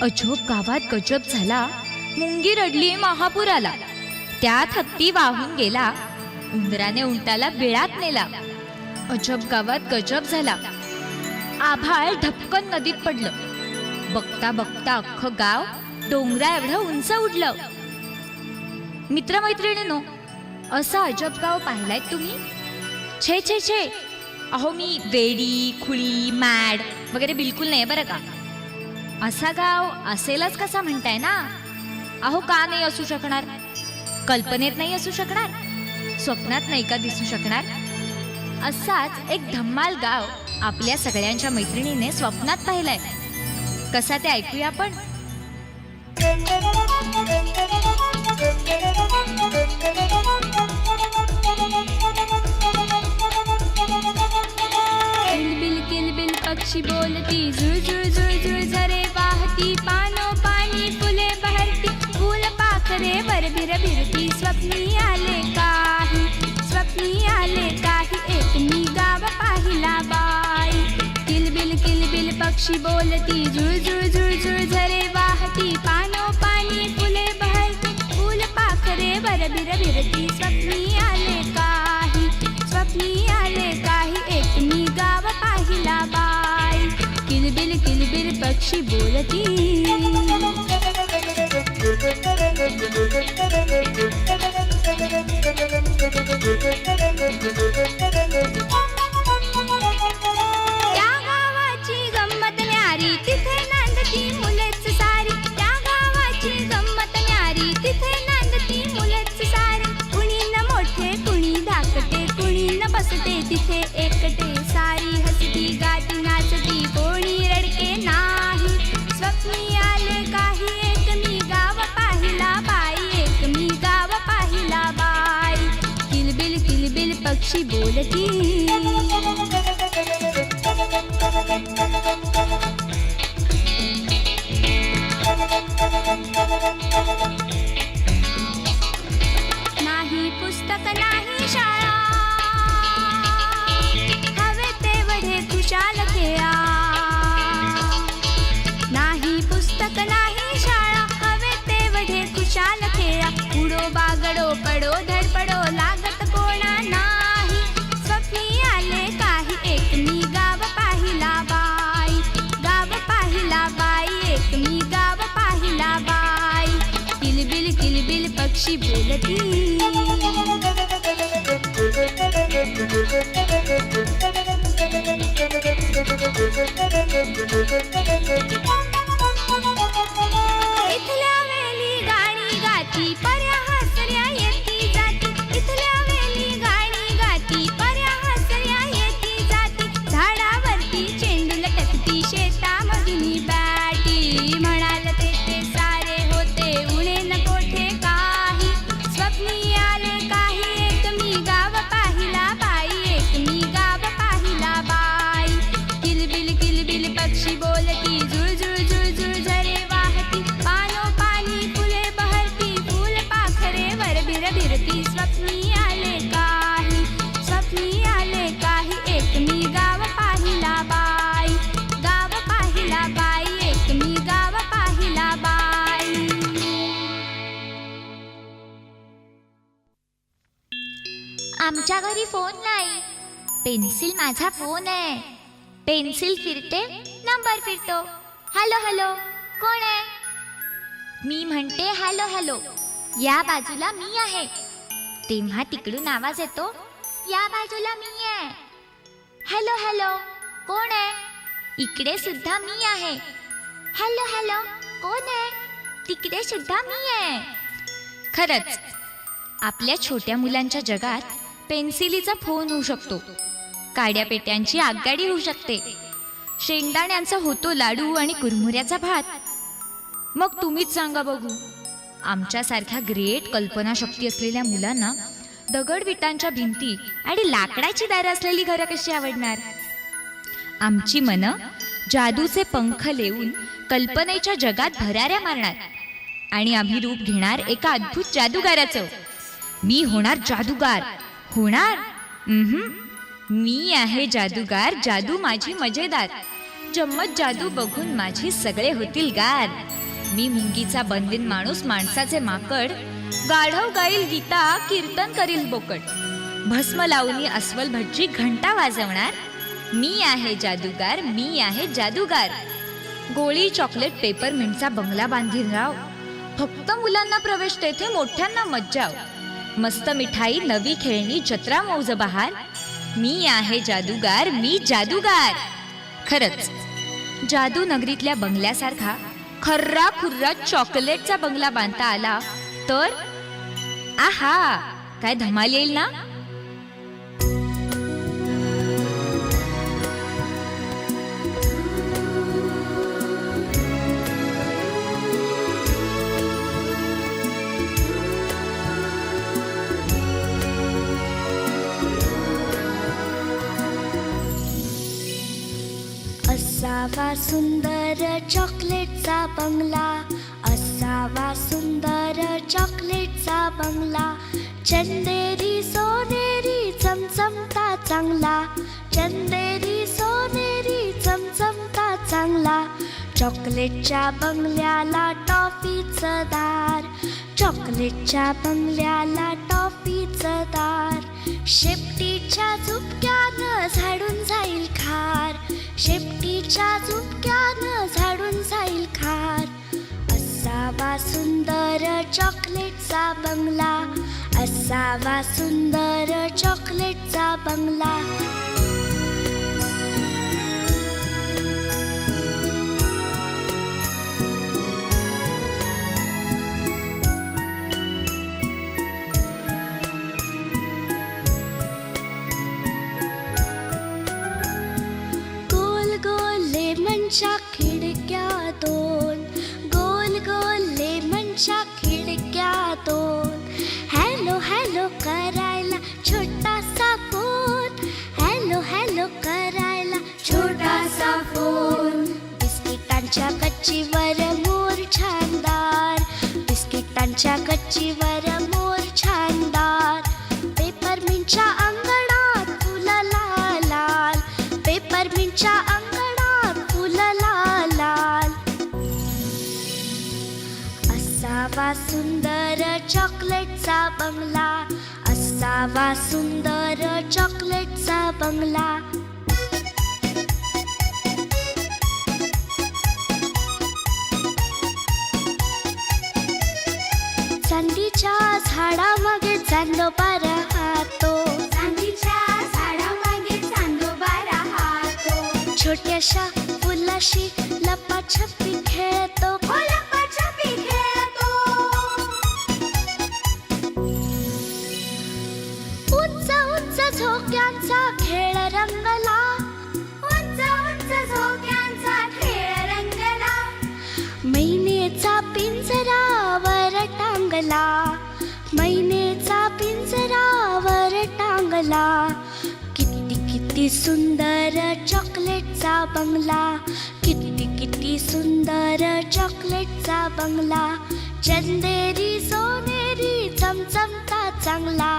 अजब गावात गजब झाला, मुंगी रडली महापूर आला. त्यात हत्ती वाहून गेला, उंदराने उंटाला बिळात नेला. अजब गावात गजब झाला, आभाळ ढपकन नदीत पडलं. बघता बघता अख्खं गाव डोंगरा एवढं उंच उडलं. मित्रमैत्रिणींनो, असं अजब गाव पाहिलाय तुम्ही? छे छे छे, अहो मी वेडी खुळी मॅड वगैरे बिलकुल नाही बरं का. असा गाव असेलच कसा म्हणताय ना? अहो का नाही असू शकणार? कल्पनेत नाही असू शकणार? स्वप्नात नाही का दिसू शकणार? असाच एक धम्माल गाव आपल्या सगळ्यांच्या मैत्रिणीने स्वप्नात पाहिलंय. कसा ते ऐकूया आपण. किलबिल किलबिल पक्षी बोलती, झुळझुळ झुळझुळ झरे वाहती, पानो पाणी फुले बहरती, फूल पाखरे वर भिरभिरती. स्वप्नी आले काही, स्वप्नी आले काही, एक मी गाव पाहिला बाई. किलबिल किलबिल पक्षी बोलती, झुळझुळ झुळझुळ झरे वाहती, पानो पाणी फुले बहरती, फूल पाखरे वर भिरभिरती. स्वप्नी आले काही, स्वप्नी आले काही, एक मी गाव पाहिला बाई. किलबिल किलबिल पक्षी बोलती. त्या गावाची गंमत न्यारी, तिथे नांदती मुलंच सारी. त्या गावाची गंमत न्यारी, तिथे नांदती मुलंच सारी. कुणी न मोठे कुणी धाकटे, कुणी न बसते तिथे एकटे. सारी हसती गाती नाचती, कोणी रडके नाही. स्वप्नी आले काही, एक मी गाव पाहिला बाई, एक मी गाव पाहिला बाई. किलबिल किलबिल पक्षी बोलती. नाही पुस्तक नाही शाळा, हवे तेवढे खुशाल खेळा. नाही पुस्तक नाही शाळा, हवे तेवढे खुशाल खेळा. उडो बागडो पडो धडपडो, लागत कोणा नाही. स्वप्नी आले काही, एक मी गाव पाहिला बाई, गाव पाहिला बाई, एक मी गाव पाहिला बाई. किलबिल किलबिल पक्षी बोलती. इथल्या वेली गाणी गाती, पर्या हसऱ्या येती जाती. इथल्या वेली गाणी गाती, पर्या हसऱ्या येती जाती. झाडावरती चेंडू लटकती, शेतामधून बॅटी. म्हणाल ते सारे होते, उणे न कोठे काही. स्वप्नी आले काही, एक मी गाव पाहिला बाई, एक मी गाव पाहिला बाई. किलबिल किलबिल पक्षी बोलती, झुळझुळ झुळझुळ झरे वाहती, पानो पाणी फुले बहरती, फूल पाखरे वर भिरभिरती. स्वप्नी आले काही, स्वप्नी आले काही, एक मी गाव पाहिला बाई, गाव पाहिला बाई, एक मी गाव पाहिला बाई. आमच्या घरी फोन नाही, पेन्सिल माझा फोन आहे. पेन्सिल फिरते, नंबर फिरतो. हॅलो हॅलो, कोण आहे? मी म्हणते हॅलो हॅलो, या बाजूला मी आहे. तेव्हा तिकडून आवाज येतो, या बाजूला मी आहे. हॅलो हॅलो, कोण आहे? इकडे सुद्धा मी आहे. हॅलो हॅलो, कोण आहे? तिकडे सुद्धा मी आहे. खरंच आपल्या छोट्या मुलांच्या जगात पेन्सिलीचा फोन होऊ शकतो, काड्या पेट्यांची आगगाडी होऊ शकते, शेंगदाण्यांचा होतो लाडू आणि कुरमुऱ्याचा भात. मग तुम्हीच सांगा बघू, आमच्यासारख्या ग्रेट कल्पनाशक्ती असलेल्या मुलांना दगडविटांच्या भिंती आणि लाकडाची दारं असलेली घरं कशी आवडणार? आमची मनं जादूचे पंख लेवून कल्पनेच्या जगात भराऱ्या मारणार आणि आम्ही रूप घेणार एका अद्भुत जादूगाराचं. मी होणार जादूगार. होणार? मी आहे जादूगार, जादू माझी मजेदार. जम्मत जादू बघून माझी सगळे होतील गार. मी मुंगीचा बनवीन माणूस, माणसाचे माकड, गाढव गाईल गीता, कीर्तन करील बोकड. भस्म लावणी अस्वल भटजी घंटा वाजवणार. मी आहे जादूगार, मी आहे जादूगार. गोळी चॉकलेट पेपरमिंटचा बंगला बांधीन राव. फक्त मुलांना प्रवेश तेथे, मोठ्यांना मज्जाव. मस्त मिठाई, नवी खेळणी, जत्रा मौज बहार. मी आहे जादूगार, मी जादूगार. खरंच जादू नगरीतल्या बंगल्यासारखा खर्रा खुर्रा चॉकलेटचा बंगला बांधता आला तर आहा, काय धमाल येईल ना. असावा सुंदर चॉकलेटचा बंगला, असावा सुंदर चॉकलेटचा बंगला. चंदेरी सोनेरी चमचमता चांगला, चंदेरी सोनेरी चमचमता चांगला. चॉकलेटच्या बंगल्याला टॉफीचं दार, चॉकलेटच्या बंगल्याला टॉफीचं दार. शेपटीच्या झुपक्यानं झाडून जाईल खार, शेपटीच्या झुपक्यानं झाडून जाईल खार. असावा सुंदर चॉकलेटचा बंगला, असावा सुंदर चॉकलेटचा बंगला. लेमनच्या खिडक्या दोन, गोल गोल लेमनच्या खिडक्या दोन. हॅलो हॅलो करायला छोटासा फोन, हॅलो हॅलो करायला छोटासा फोन. बिस्किटांच्या गच्चीवर मोर छानदार, बिस्किटांच्या गच्चीवर मोर छानदार. पेपरमिंटच्या अंगणात फुलं लाल लाल, पेपरमिंटच्या अंगणात लाल लाल. असावा सुंदर चॉकलेटचा बंगला, असावा सुंदर चॉकलेटचा बंगला. चांदीच्या झाडामागे चांदोबा राहतो, चांदीच्या झाडामागे चांदोबा राहतो. छोट्याशा फुलाशी लपाछपी खेळतो, लपाछपी खेळतो. उंच उंच झोक्यांचा खेळ रंगला, उंच उंच झोक्यांचा खेळ रंगला. मैनेचा पिंजरावर टांगला, मैनेचा पिंजरावर टांगला. किती सुंदर चॉकलेटचा बंगला, किती किती सुंदर चॉकलेटचा बंगला. चंदेरी सोनेरी चमचमता चांगला,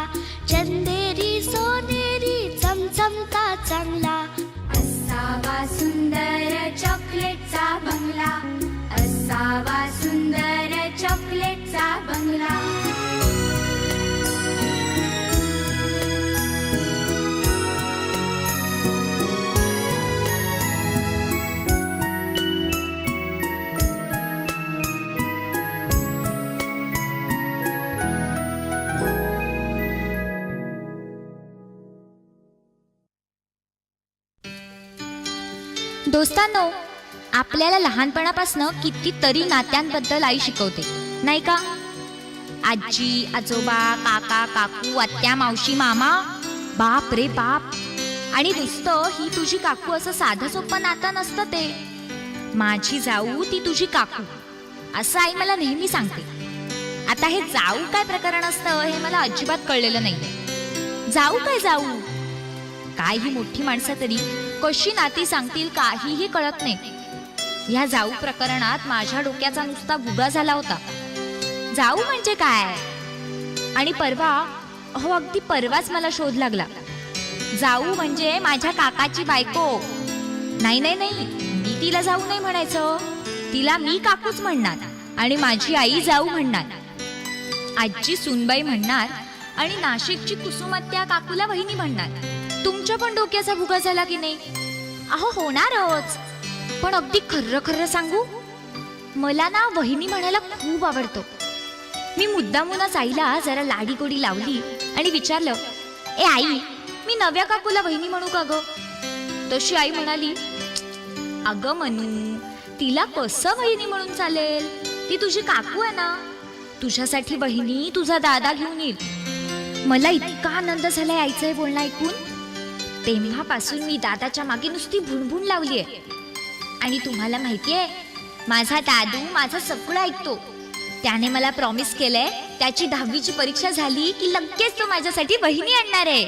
चंदेरी सोनेरी चमचमता चांगला. असावा सुंदर चॉकलेटचा बंगला, असावा सुंदर चॉकलेटचा बंगला. दोस्तांनो, आपल्याला लहानपणापासून कितीतरी नात्यांबद्दल आई शिकवते, नाही का? आजी आजोबा, काका काकू, आत्या मावशी मामा, बाप रे बाप. आणि नुसतं ही तुझी काकू असं साधं सोपं नातं नसतं ते. माझी जाऊ ती तुझी काकू असं आई मला नेहमी सांगते. आता हे जाऊ काय प्रकरण असतं हे मला अजिबात कळलेलं नाही. जाऊ काय जाऊ काय, ही मोठी माणसं तरी कशी नाती सांगतील काहीही कळत नाही. ह्या जाऊ प्रकरणात माझ्या डोक्याचा नुसता गुगा झाला होता. जाऊ म्हणजे काय? आणि परवा, अगदी परवाच मला शोध लागला. जाऊ म्हणजे माझ्या काकाची बायको. नाही नाही नाही, मी तिला जाऊ नाही म्हणायचं. तिला मी काकूच म्हणणार आणि माझी आई जाऊ म्हणणार. आजची सुनबाई म्हणणार आणि नाशिकची कुसुमात्या काकूला वहिनी म्हणणार. तुमच्या पण डोक्याचा भुगा झाला की नाही? अहो होणारच. पण अगदी खर्र खर्र सांगू, मला ना वहिनी म्हणायला खूप आवडतं. मी मुद्दामूनच आईला जरा लाडीगोडी लावली आणि विचारलं, ए आई, मी नव्या काकूला वहिनी म्हणू का ग? तशी आई म्हणाली, अगं मनू, तिला कसं वहिनी म्हणून चालेल? ती तुझी काकू आहे ना. तुझ्यासाठी वहिनी तुझा दादा घेऊन येईल. मला इतका आनंद झालाय आईचं हे बोलणं ऐकून. तेव्हापासून मी दादाच्या मागे नुसती भुणभुण लावलीये. आणि तुम्हाला माहितीये, माझा दादू माझं सगळं ऐकतो. त्याने मला प्रॉमिस केलंय, त्याची 10वीची परीक्षा झाली की लगेच तो माझ्यासाठी वहिनी आणणार आहे.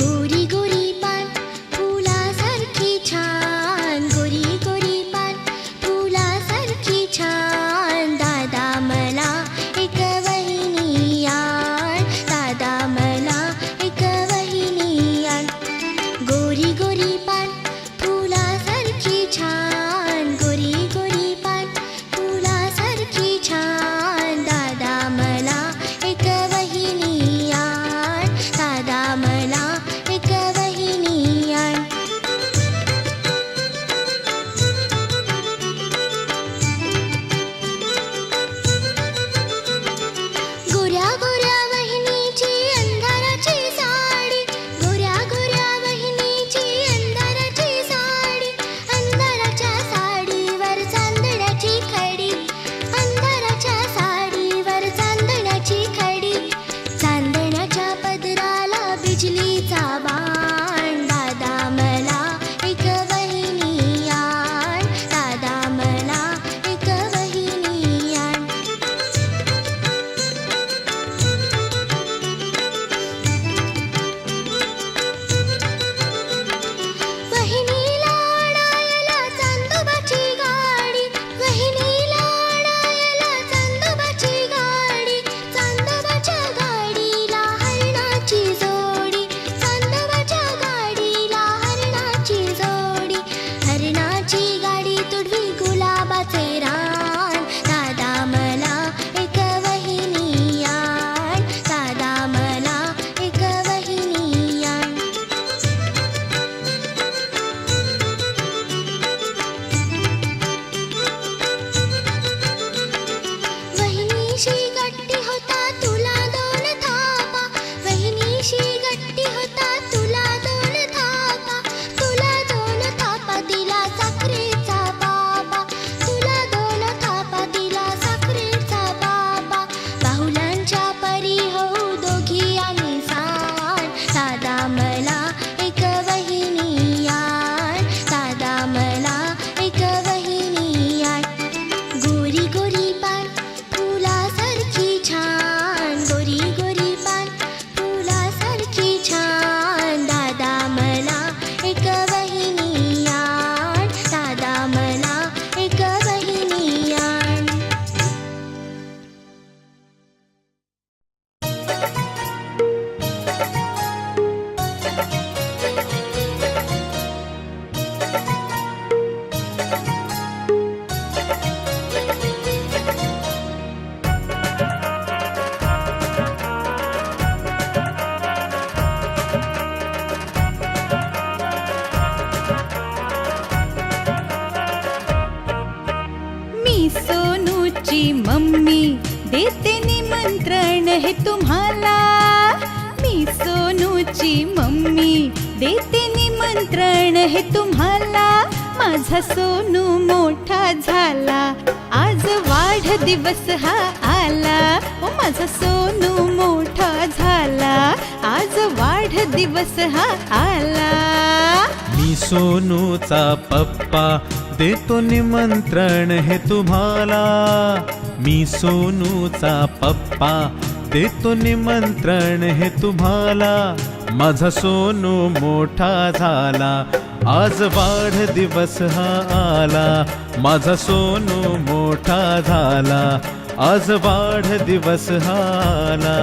गोरी गोरी पान फुलासारखी छान, गोरी गोरी पान फुलासारखी छान. दादा मला एक वहिनी आण, दादा मला एक वहिनी आण. गोरी गोरी पान फुलासारखी छान, गोरी गोरी पान फुलासारखी छान. दादा मला एक वहिनी आण, दादा मला एक वहिनी आण. गोऱ्या गोऱ्या वहिनीची अंधाराची साडी, गोऱ्या गोऱ्या वहिनीची अंधाराची साडी. अंधाराच्या साडीवर चांदण्याची खडी, अंधाराच्या साडीवर चांदण्याची खडी. चांदण्याच्या पदराला बिजलीचा बाण. दादा मला एक वहिनी आण, दादा मला एक वहिनी आण. वहिनीला आणायला चांदोबाची गाडी, वहिनीला आणायला चांदोबाची गाडी. चांदोबाच्या गाडीला हरणाची जोडी, चांदोबाच्या गाडीला हरणाची जोडी. हरणाची गाडी तुडवी गुलाबाचे रान. दादा मला एक वहिनी आण, दादा मला एक वहिनी आण. वहिनीशी गट्टी होता तुला 2 थापा, वहिनीशी गट्टी होता तुला 2 थापा. तुला 2 थापा दिला साखरेचा बाबा, तुला 2 थापा दिला साखरेचा बाबा. बाहुलांच्या परी होऊ दोघी आम्ही सान. दादा मला एक वहिनी आण, दादा मला एक वहिनी आण. गोरी गोरी पान फुलासारखी छान, गोरी गोरी पान फुलासारखी छान. दादा मला एक वहिनी आण, दादा मला एक वहिनी आण. मी सोनूची मम्मी देते निमंत्रण हे तुम्हाला. मी सोनूची मम्मी देते निमंत्रण हे तुम्हाला. माझा सोनू मोठा झाला, आज वाढदिवस हा आला. ओ माझा सोनू मोठा झाला, आज वाढदिवस हा आला. मी सोनूचा पप्पा देतो निमंत्रण हे तुम्हाला. मी सोनूचा पप्पा देतो निमंत्रण हे तुम्हाला. माझा सोनू मोठा झाला, आज वाढदिवस हा आला, माझा सोनू मोठा झाला, आज वाढदिवस हा आला.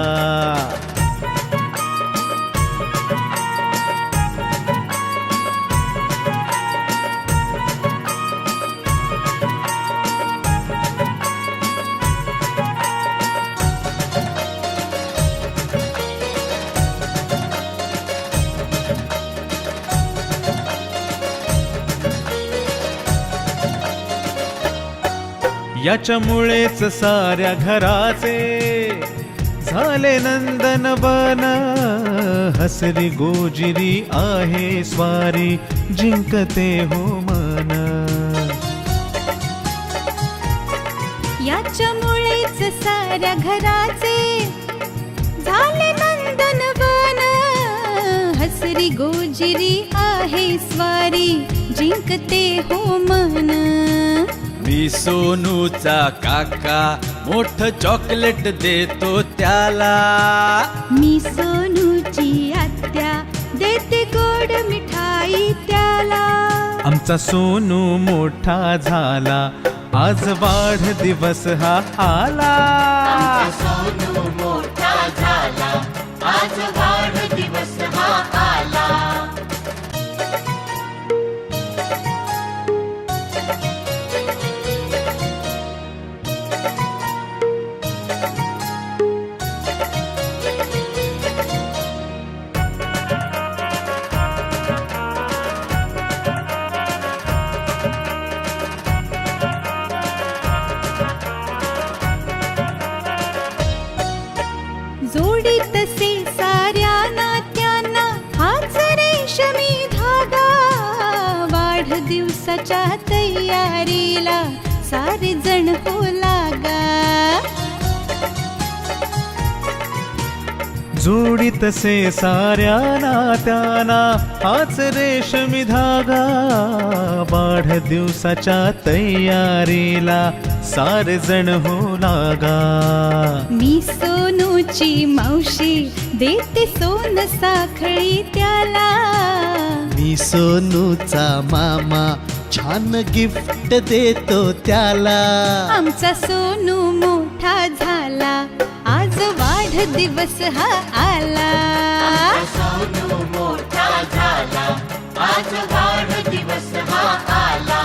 याच्यामुळेच साऱ्या घराचे झाले नंदनवन, हसरी गोजिरी आहे स्वारी, जिंकते हो मन. याच्यामुळेच साऱ्या घराचे झाले नंदनवन, हसरी गोजिरी आहे स्वारी, जिंकते हो मन. मी सोनूचा काका, मोठ चॉकलेट देतो त्याला. मी सोनूची आत्या, देते गोड मिठाई त्याला. आमचा सोनू मोठा झाला, आज वाढदिवस हा आला. सोनू मोठा झाला, आज वाढदिवस हा आला. जोडी तसे साऱ्या नात्यांना हाच रेशमी धागा, वाढदिवसाच्या तयारीला सारे जण हो लागा. जोडी तसे साऱ्या नात्याना हाच रेशमी धागा, वाढदिवसाच्या तयारीला सारे जण हो लागा. मी सोनूची मावशी, देते सोन साखळी त्याला. मी सोनूचा मामा, छान गिफ्ट देतो त्याला. आमचा सोनू मोठा झाला, आज वाढदिवस हा आला. सोनू मोठा झाला, आज वाढदिवस हा आला.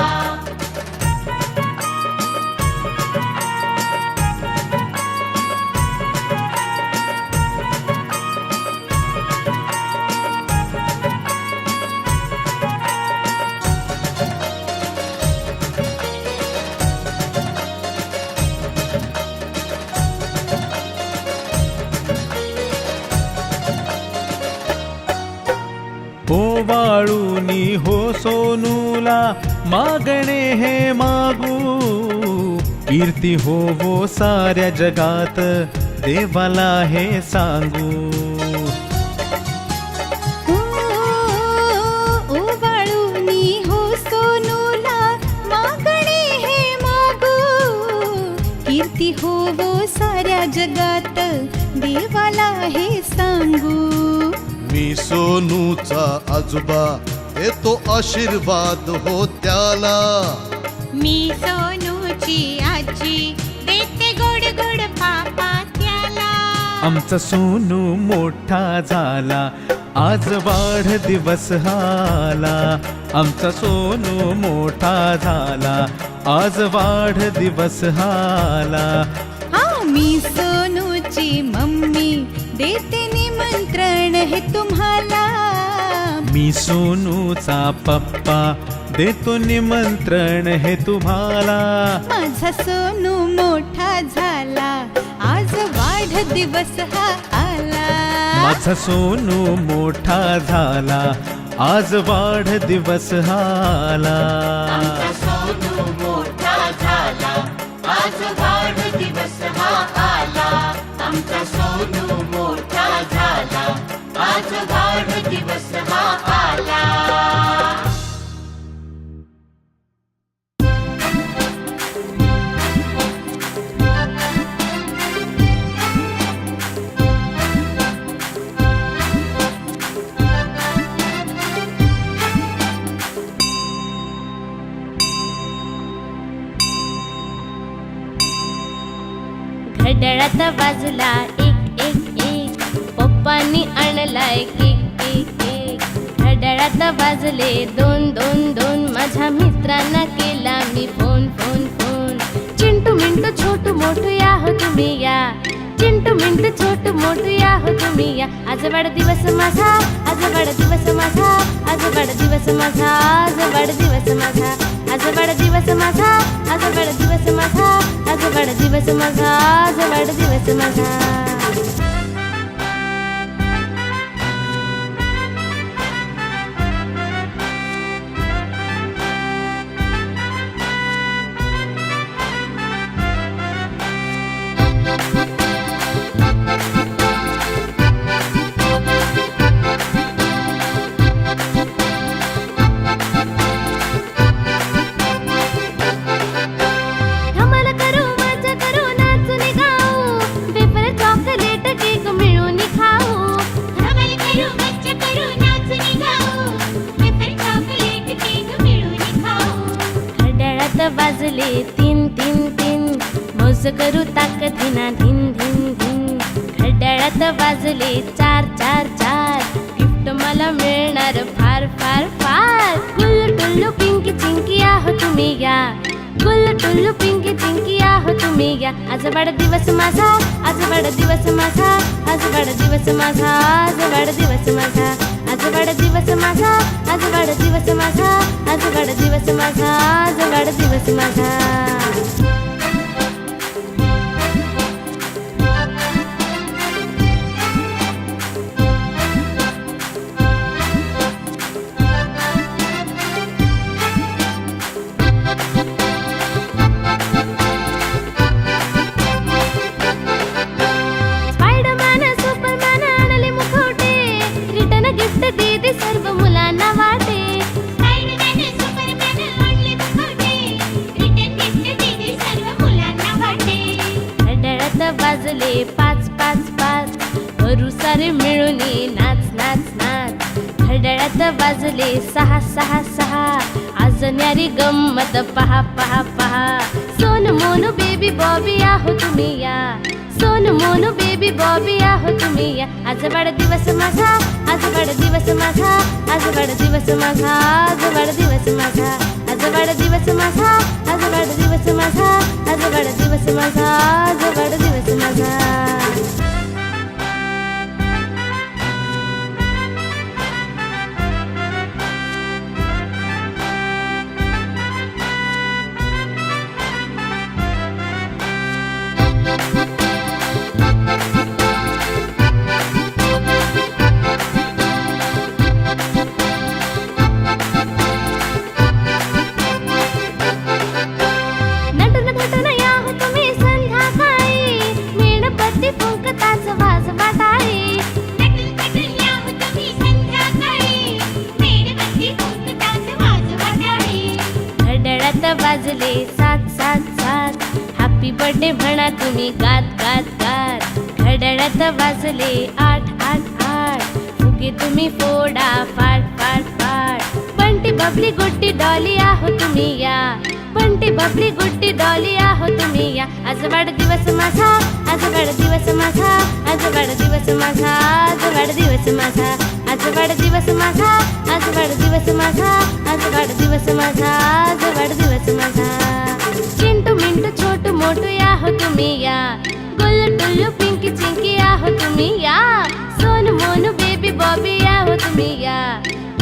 ओवाळूनी हो सोनूला, मागणे हे मागू, कीर्ती होवो साऱ्या जगात, देवाला हे सांगू. ओ बाळूनी हो सोनूला, मागणे हे मागू, कीर्ती होवो साऱ्या जगात, देवाला हे सांगू. मी सोनूचा आजोबा, देतो आशीर्वाद हो त्याला. मी सोनूची आजी, देते गोड गोड पापा त्याला. आमचा सोनू मोठा झाला, आज वाढदिवस हा आला. आमचा सोनू मोठा झाला, आज वाढदिवस हा आला. हा मी सोनूची मम्मी, देते निमंत्रण हे तुम्हाला. मी सोनूचा पप्पा, देतो निमंत्रण हे तुम्हाला. माझा सोनू मोठा झाला, आज वाढदिवस हा आला. माझा सोनू मोठा झाला, आज वाढदिवस हा आला. सोनू मोठा झाला, आज वाढदिवस हा आला. आमचा सोनू मोठा झाला, आज वाढदिवस हा आला. घड्याळात वाजला एक एक एक, पप्पांनी आणलाय केक केक केक. घड्याळात वाजले दोन दोन दोन, माझ्या मित्रांना केला मी phone phone phone. Chintu Mintu Chhotu Mothu या हो तुम्ही या, चिंटू मिंटू छोटू मोठू या हो तुम्ही या. आज वाढदिवस माझा, आज वाढदिवस माझा, आज वाढदिवस माझा, आज वाढदिवस माझा, आज वाढदिवस माझा, आज वाढदिवस माझा, आज वाढदिवस माझा, आज वाढदिवस माझा. धमाल करू मजा करू नाचून गाऊ, वेफर चॉकलेट केक मिळून खाऊ. धमाल करू मजा करू नाचून गाऊ, वेफर चॉकलेट केक मिळून खाऊ. घड्याळात वाजले तीन तीन तीन, मौज करू ताकदीना धिन धिन धिन. घड्याळात वाजले चार चार चार, गिफ्ट मला मिळणार फार फार फार. गुल्लू टुल्लू पिंकी चिंकी आहो तुम्ही या, गुल्लू टुल्लू पिंकी चिंकी आहो तुम्ही या. आज वाढदिवस माझा, आज वाढदिवस माझा, आज वाढदिवस माझा, आज वाढदिवस माझा, आज वाढदिवस माझा, आज वाढदिवस माझा, आज वाढदिवस माझा, आज वाढदिवस माझा. स्पायडरमॅन सुपरमॅन आणले मुखवटे, रिटर्न गिफ्ट दे दे सर्व मुलांना वाटे. स्पायडरमॅन सुपरमॅन आणले मुखवटे, रिटर्न गिफ्ट दे दे सर्व मुलांना वाटे. घड्याळात वाजले पाच पाच पाच, करू सारे मिळून नाच नाच नाच. घड्याळात वाजले सहा सहा सहा, आज न्यारी गंमत पहा पहा पहा. सोनू मोनू बेबी बॉबी आहो तुम्ही या, सोनू मोनू बेबी बॉबी आहो तुम्ही या. आज वाढदिवस माझा, आज वाढदिवस माझा, आज वाढदिवस माझा, आज वाढदिवस माझा, आज वाढदिवस माझा, आज वाढदिवस माझा, आज वाढदिवस माझा, आज वाढदिवस माझा. नटून नटून या हो तुम्ही संध्याकाळी, मेणबत्ती फुंकताच वाजवा टाळी. नटून नटून या हो तुम्ही संध्याकाळी, मेणबत्ती फुंकताच वाजवा टाळी. घड्याळात वाजले सात सात सात, हॅपी बर्थडे म्हणा तुम्ही गात गात गात. घड्याळात वाजले आठ आठ आठ, फुगे तुम्ही फोडा फाट फाट फाट. बंटी बबली गुड्डी डॉली आहो तुम्ही या, बंटी बबली गुड्डी डॉली आहो तुम्ही या. आज वाढदिवस माझा, आज वाढदिवस माझा, आज वाढदिवस माझा, आज वाढदिवस माझा, आज वाढदिवस माझा, आज वाढदिवस माझा, आज वाढदिवस माझा, आज वाढदिवस माझा. चिंटू मिंटू छोटू मोठू या हो तुम्ही या, गुल्लू टुल्लू पिंकी चिंकी या हो तुम्ही या. सोनू मोनू बेबी बॉबी या हो तुम्ही या,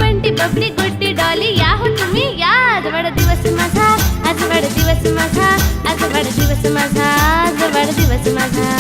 बंटी बबली गुड्डी डॉली या हो तुम्ही या. आज वाढदिवस माझा, आज वाढदिवस माझा, आज वाढदिवस माझा, आज वाढदिवस माझा.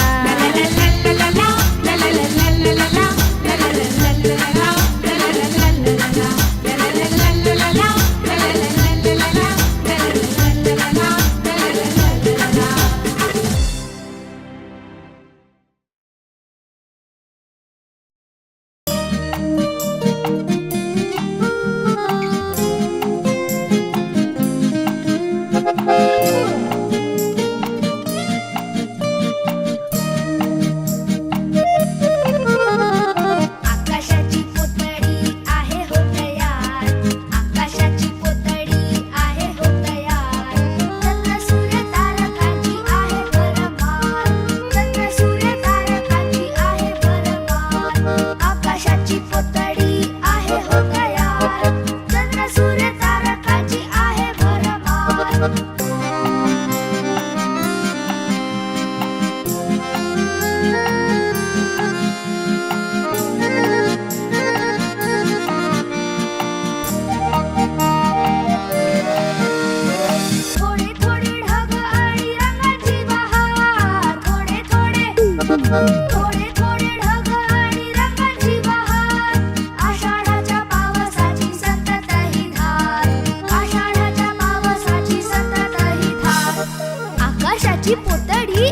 थोडे थोडे ढग आणि रंगाची बहार आषाढाच्या पावसाची संततही धार आषाढाच्या पावसाची संततही धार आकाशाची पोतडी